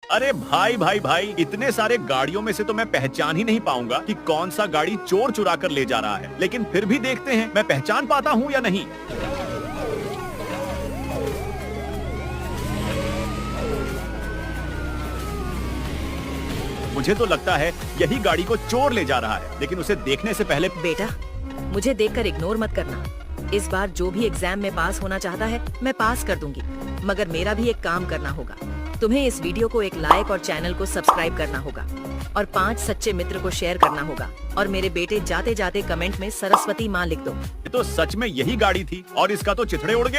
अरे भाई भाई भाई, इतने सारे गाड़ियों में से तो मैं पहचान ही नहीं पाऊंगा कि कौन सा गाड़ी चोर चुरा कर ले जा रहा है। लेकिन फिर भी देखते हैं मैं पहचान पाता हूँ या नहीं। मुझे तो लगता है यही गाड़ी को चोर ले जा रहा है, लेकिन उसे देखने से पहले। बेटा, मुझे देखकर इग्नोर मत करना। इस बार जो भी एग्जाम में पास होना चाहता है मैं पास कर दूंगी, मगर मेरा भी एक काम करना होगा। तुम्हें इस वीडियो को एक लाइक और चैनल को सब्सक्राइब करना होगा और 5 सच्चे मित्र को शेयर करना होगा। और मेरे बेटे, जाते जाते कमेंट में सरस्वती माँ लिख दो। ये तो सच में यही गाड़ी थी और इसका तो चिथड़े उड़ गया।